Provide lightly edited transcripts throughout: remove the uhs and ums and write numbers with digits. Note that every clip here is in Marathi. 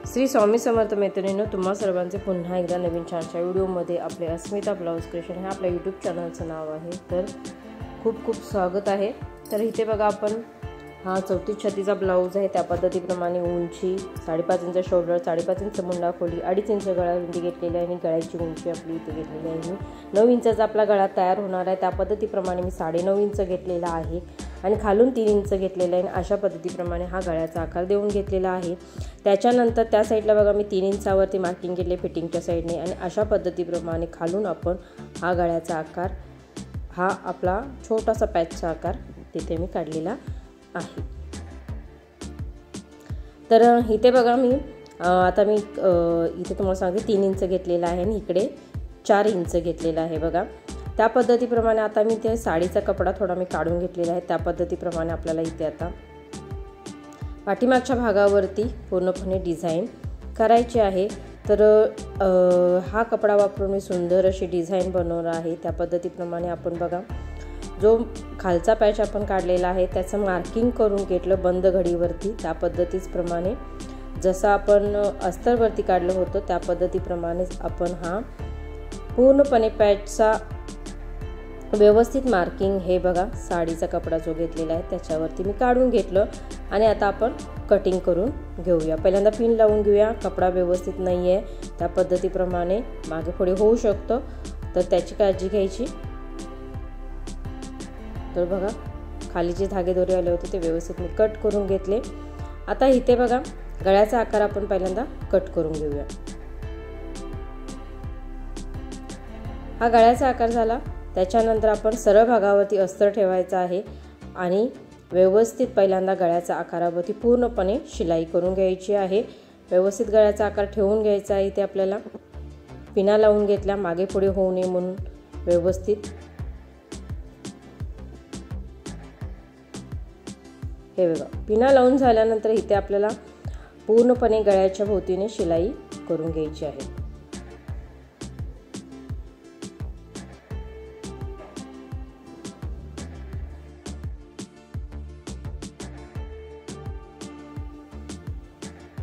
श्री स्वामी समर्थ मैत्रिणींनो, तुम्हा सर्वांचे पुन्हा एकदा नवीन छानशा व्हिडिओमध्ये आपले अस्मिता ब्लाउज क्रिएशन हे आपल्या यूट्यूब चॅनलचं नाव आहे. तर खूप खूप स्वागत आहे. तर इथे बघा, आपण हा 34-36चा ब्लाउज आहे. त्या पद्धतीप्रमाणे उंची 5.5 इंच शोल्डर, 5.5 इंच मुंडा खोली, 2.5 इंच गळा रुंदी घेतलेली आहे आणि गळ्याची उंची आपली इथे घेतलेली आहे. 9 इंचाचा आपला गळा तयार होणार आहे. त्या पद्धतीप्रमाणे मी 9.5 इंच घेतलेला आहे आणि खालून 3 इंच घेतलेला आहे. अशा पद्धतीप्रमाणे हा गळ्याचा आकार देऊन घेतलेला आहे. त्याच्यानंतर त्या साईडला बघा, मी 3 इंचावरती मार्किंग केले फिटिंगच्या साईडने आणि अशा पद्धतीप्रमाणे खालून आपण हा गळ्याचा आकार, हा आपला छोटासा पॅचचा आकार तिथे मी काढलेला आहे. तर इथे बघा, मी इथे तुम्हाला सांगते 3 इंच घेतलेला आहे आणि इकडे 4 इंच घेतलेला आहे. बघा, त्या पद्धतीप्रमाणे आता मी ते साडीचा कपडा थोडा मी काढून घेतलेला आहे. त्या पद्धतीप्रमाणे आपल्याला इथे आता पाठीमागच्या भागावरती पूर्णपणे डिझाईन करायची आहे. तर हा कपडा वापरून मी सुंदर अशी डिझाईन बनवणार आहे. त्या पद्धतीप्रमाणे आपण बघा, जो खालचा पॅच आपण काढलेला आहे त्याचं मार्किंग करून घेतलं बंद घडीवरती. त्या पद्धतीप्रमाणे जसं आपण अस्तरवरती काढलं होतं त्या पद्धतीप्रमाणेच आपण हा पूर्णपणे पॅचचा व्यवस्थित मार्किंग, हे बघा साडीचा कपडा जो घेतलेला आहे त्याच्यावरती मी काढून घेतलं आणि आता आपण कटिंग करून घेऊया. पहिल्यांदा पिन लावून घेऊया. कपडा व्यवस्थित नाही आहे त्या पद्धतीप्रमाणे मागे पुढे होऊ शकतं, तर त्याची काळजी घ्यायची. तर बघा, खाली जे धागेदोरे आले होते ते व्यवस्थित मी कट करून घेतले. आता इथे बघा, गळ्याचा आकार आपण पहिल्यांदा कट करून घेऊया. हा गळ्याचा आकार झाला. त्याच्यानंतर आपण सरळ भागावरती अस्तर ठेवायचा आहे आणि व्यवस्थित पहिल्यांदा गळ्याच्या आकारावरती पूर्णपणे शिलाई करून घ्यायची आहे. व्यवस्थित गळ्याचा आकार ठेवून घ्यायचा आहे. इथे आपल्याला पिना लावून घेतल्या मागे पुढे होऊ नये म्हणून व्यवस्थित. हे बघा, पिना लावून झाल्यानंतर इथे आपल्याला पूर्णपणे गळ्याच्या भोवतीने शिलाई करून घ्यायची आहे.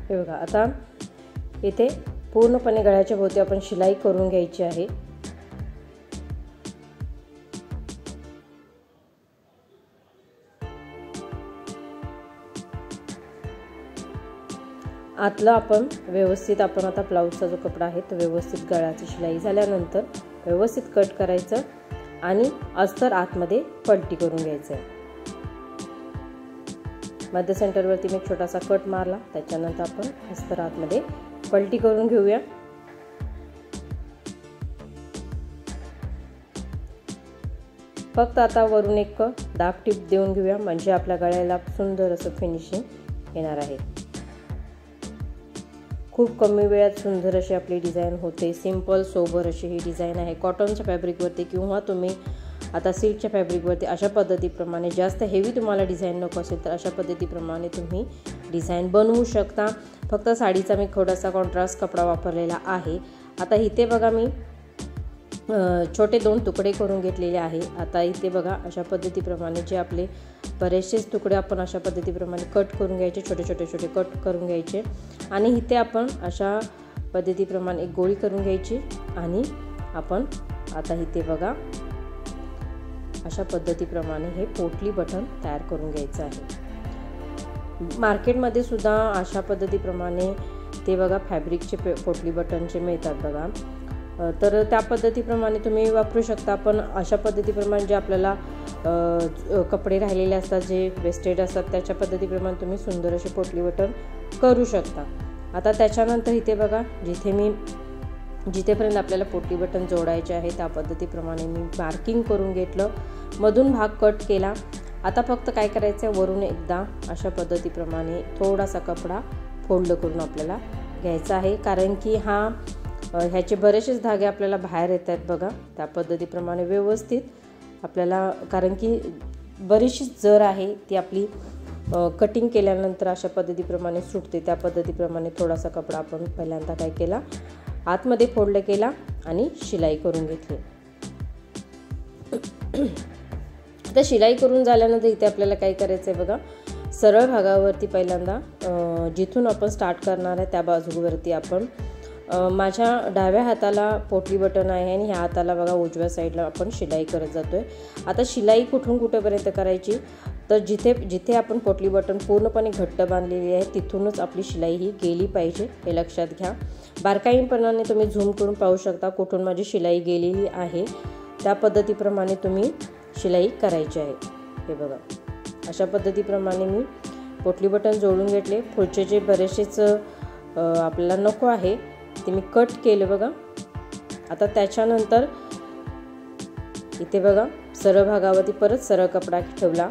हे बघा, आता इथे पूर्णपणे गळ्याच्या भोवती आपण शिलाई करून घ्यायची आहे. आतलं आपण व्यवस्थित, आपण आता ब्लाऊजचा जो कपडा आहे तो व्यवस्थित गळ्याची शिलाई झाल्यानंतर व्यवस्थित कट करायचं आणि अस्तर आतमध्ये पलटी करून घ्यायचं आहे. मध्य सेंटरवरती मी छोटासा कट मारला. त्याच्यानंतर आपण अस्तर आतमध्ये पलटी करून घेऊया. फक्त आता वरून एक दाब टिप देऊन घेऊया, म्हणजे आपल्या गळ्याला सुंदर असं फिनिशिंग येणार आहे. खूप कमी वेळात सुंदर अशी आपली डिझाईन होते. सिंपल सोबर अशी ही डिझाईन आहे. कॉटनच्या फॅब्रिकवरती किंवा तुम्ही आता सिल्कच्या फॅब्रिकवरती अशा पद्धतीप्रमाणे, जास्त हेवी तुम्हाला डिझाईन नको असेल तर अशा पद्धतीप्रमाणे तुम्ही डिझाईन बनवू शकता. फक्त साडीचा मी थोडासा कॉन्ट्रास्ट कपडा वापरलेला आहे. आता इथे बघा, मी छोटे 2 तुकडे करून घेतलेले आहे. आता इथे बघा, अशा पद्धतीप्रमाणे जे आपले बरेचसेच तुकडे आपण अशा पद्धतीप्रमाणे कट करून घ्यायचे, छोटे छोटे छोटे कट करून घ्यायचे आणि इथे आपण अशा पद्धतीप्रमाणे एक गोळी करून घ्यायची आणि आपण आता इथे बघा, अशा पद्धतीप्रमाणे हे पोटली बटन तयार करून घ्यायचं आहे. मार्केटमध्ये सुद्धा अशा पद्धतीप्रमाणे ते बघा फॅब्रिकचे पोटली बटनचे मिळतात बघा. तर त्या पद्धतीप्रमाणे तुम्ही वापरू शकता. पण अशा पद्धतीप्रमाणे जे आपल्याला कपडे राहिलेले असतात, जे वेस्टेड असतात, त्याच्या पद्धतीप्रमाणे तुम्ही सुंदर असे पोटली बटन करू शकता. आता त्याच्यानंतर इथे बघा, जिथेपर्यंत आपल्याला पोटली बटन जोडायचे आहे त्या पद्धतीप्रमाणे मी मार्किंग करून घेतलं. मधून भाग कट केला. आता फक्त काय करायचं आहे, वरून एकदा अशा पद्धतीप्रमाणे थोडासा कपडा फोल्ड करून आपल्याला घ्यायचा आहे, कारण की ह्याचे बरेचसेच धागे आपल्याला बाहेर येत आहेत बघा. त्या पद्धतीप्रमाणे व्यवस्थित आपल्याला, कारण की बरीचशी जर आहे ती आपली कटिंग केल्यानंतर अशा पद्धतीप्रमाणे सुटते. त्या पद्धतीप्रमाणे थोडासा कपडा आपण पहिल्यांदा काय केला, आतमध्ये फोल्ड केला आणि शिलाई करून घेतली. आता शिलाई करून झाल्यानंतर इथे आपल्याला काय करायचं आहे बघा, सरळ भागावरती पहिल्यांदा जिथून आपण स्टार्ट करणार आहे त्या बाजूवरती आपण माझ्या डाव्या हाताला पोटली बटन आहे आणि ह्या हाताला बघा उजव्या साईडला आपण शिलाई करत जातोय। आता शिलाई कुठून कुठेपर्यंत करायची, तर जिथे आपण पोटली बटन पूर्णपणे घट्ट बांधलेली आहे तिथूनच आपली शिलाई ही गेली पाहिजे, हे लक्षात घ्या। बारकाईपणाने तुम्ही झूम करून पाहू शकता कुठून माझी शिलाई गेलेली आहे, त्या पद्धतीप्रमाणे तुम्ही शिलाई करायची आहे। हे बघा अशा पद्धतीप्रमाणे मी पोटली बटन जोडून घेतले। पुढचे जे बरेचसेच आपल्याला नको आहे ते मी कट केले बघा। आता त्याच्यानंतर इथे बघा सरळ भागावरती परत सरळ कपडा ठेवला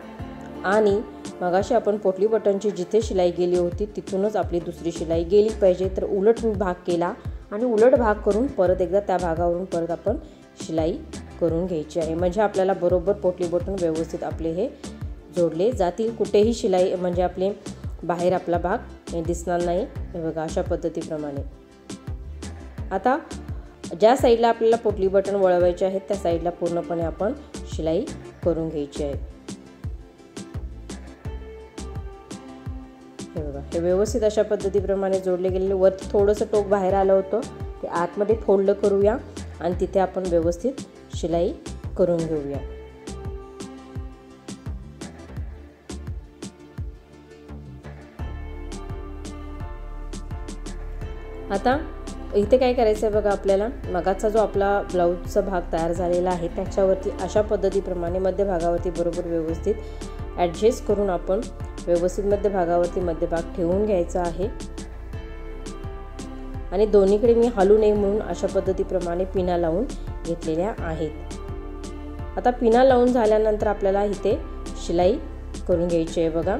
आणि मगाशी आपण पोटली बटनची जिथे शिलाई गेली होती तिथूनच आपली दुसरी शिलाई गेली पाहिजे, तर उलट मी भाग केला आणि उलट भाग करून परत एकदा त्या भागावरून परत आपण शिलाई करून घ्यायची आहे, म्हणजे आपल्याला बरोबर पोटली बटन व्यवस्थित आपले हे जोडले जातील, कुठेही शिलाई म्हणजे आपले बाहेर आपला भाग दिसणार नाही। हे बघा अशा पद्धतीप्रमाणे। आता ज्या साईडला आपल्याला पोटली बटन वळवायचे आहेत त्या साईडला पूर्णपणे आपण शिलाई करून घ्यायची आहे। हे बघा हे व्यवस्थित अशा पद्धतीप्रमाणे जोडले गेलेले। वरती थोडंसं टोक बाहेर आलं होतं ते आतमध्ये फोल्ड करूया आणि तिथे आपण व्यवस्थित शिलाई करून घेऊया। आता इथे काय करायचं आहे बघा, आपल्याला मगाचा जो आपला ब्लाऊजचा भाग तयार झालेला आहे त्याच्यावरती अशा पद्धतीप्रमाणे मध्यभागावरती बरोबर व्यवस्थित ॲडजस्ट करून आपण व्यवस्थित मध्यभागावरती मध्यभाग ठेवून घ्यायचा आहे आणि दोन्हीकडे मी हलू नये म्हणून अशा पद्धतीप्रमाणे पिना लावून घेतलेल्या आहेत। आता पिना लावून झाल्यानंतर आपल्याला इथे शिलाई करून घ्यायची आहे बघा।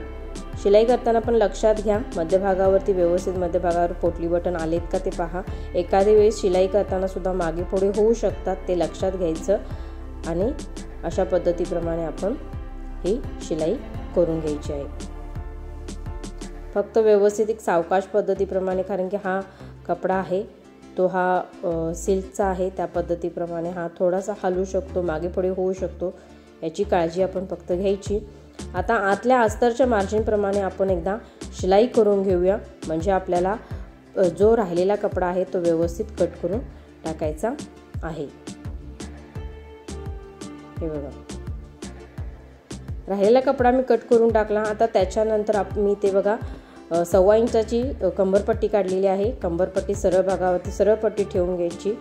शिलाई करताना पण लक्षात घ्या मध्यभागावरती व्यवस्थित मध्यभागावर पोटली बटन आलेत का ते पहा। एखाद्या वेळेस शिलाई करताना सुद्धा मागे पुढे होऊ शकतात, ते लक्षात घ्यायचं आणि अशा पद्धतीप्रमाणे आपण ही शिलाई करून घ्यायची आहे। फक्त व्यवस्थित एक सावकाश पद्धतीप्रमाणे, कारण की हा कपडा आहे तो हा सिल्कचा आहे, त्या पद्धतीप्रमाणे हा थोडासा हलू शकतो, मागे पुढे होऊ शकतो, याची काळजी आपण फक्त घ्यायची। आता आतल्या अस्तरच्या मार्जिन प्रमाणे आपण एकदा शिलाई करून घेऊया, म्हणजे आपल्याला जो राहिलेला कपडा आहे तो व्यवस्थित कट करून टाकायचा आहे। हे बघा राहिलेला कपडा मी कट करून टाकला। आता त्याच्यानंतर मी ते बघा 1.25 इंचाची कंबरपट्टी काढलेली आहे। कंबरपट्टी सरळ भागावरती सरळ पट्टी ठेवून घ्यायची।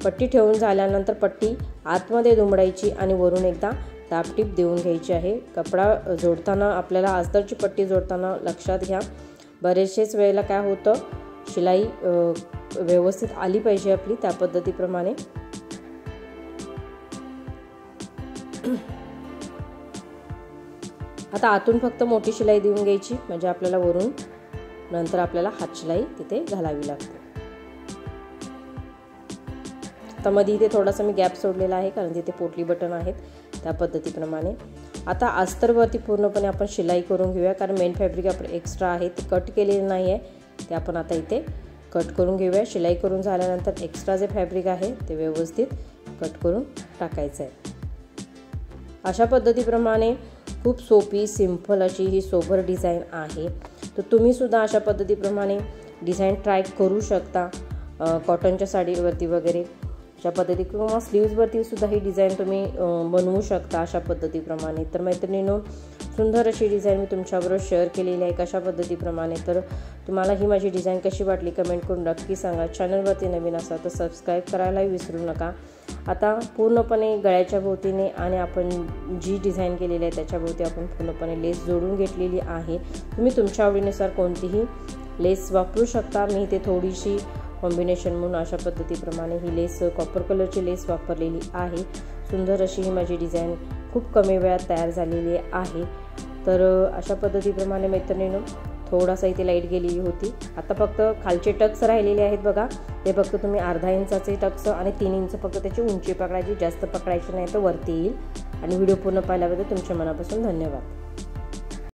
पट्टी ठेवून झाल्यानंतर पट्टी आतमध्ये दुमडायची आणि वरून एकदा दाबटीप देऊन घ्यायची आहे। कपडा जोडताना आपल्याला अस्तरची पट्टी जोडताना लक्षात घ्या, बरेचसेच वेळेला काय होतं शिलाई व्यवस्थित आली पाहिजे आपली, त्या पद्धतीप्रमाणे। आता आतून फक्त मोठी शिलाई देऊन घ्यायची, म्हणजे आपल्याला वरून नंतर आपल्याला हात शिलाई तिथे घालावी लागते। आता मध्ये इथे थोडासा मी गॅप सोडलेला आहे कारण तिथे पोटली बटन आहेत, त्या पद्धतीप्रमाणे। आता अस्तरवरती पूर्णपणे आपण शिलाई करून घेऊया, कारण मेन फॅब्रिक आपण एक्स्ट्रा आहे ते कट केलेलं नाही आहे, ते आपण आता इथे कट करून घेऊया। शिलाई करून झाल्यानंतर एक्स्ट्रा जे फॅब्रिक आहे ते व्यवस्थित कट करून टाकायचं आहे। अशा पद्धतीप्रमाणे खूप सोपी सिंपल अशी ही सोबर डिझाईन आहे, तर तुम्ही सुद्धा अशा पद्धतीप्रमाणे डिझाईन ट्राय करू शकता कॉटनच्या साडीवरती वगैरे अशा पद्धती, किंवा स्लीव्जवरती सुद्धा ही डिझाईन तुम्ही बनवू शकता अशा पद्धतीप्रमाणे। तर मैत्रिणींनो सुंदर अशी डिझाईन मी तुमच्याबरोबर शेअर केलेली आहे कशा पद्धतीप्रमाणे। तर तुम्हाला ही माझी डिझाईन कशी वाटली कमेंट करून नक्की सांगा। चॅनलवरती नवीन असाल तर सबस्क्राईब करायलाही विसरू नका। आता पूर्णपणे गळ्याच्या भोवतीने आणि आपण जी डिझाईन केलेली आहे त्याच्या भोवती आपण पूर्णपणे लेस जोडून घेतलेली आहे। तुम्ही तुमच्या आवडीनुसार कोणतीही लेस वापरू शकता। मी इथे थोडीशी कॉम्बिनेशन म्हणून अशा पद्धतीप्रमाणे ही लेस कॉपर कलरची लेस वापरलेली आहे। सुंदर अशी ही माझी डिझाईन खूप कमी वेळात तयार झालेली आहे। तर अशा पद्धतीप्रमाणे मैत्रिणींनो थोडासा इथे लाईट गेलेली होती। आता फक्त खालचे टक्स राहिलेले आहेत बघा, ते फक्त तुम्ही अर्धा इंचाचे टक्स आणि 3 इंच फक्त त्याची उंची पकडायची, जास्त पकडायची नाही तर वरती येईल। आणि व्हिडिओ पूर्ण पाहिल्याबद्दल तुमच्या मनापासून धन्यवाद।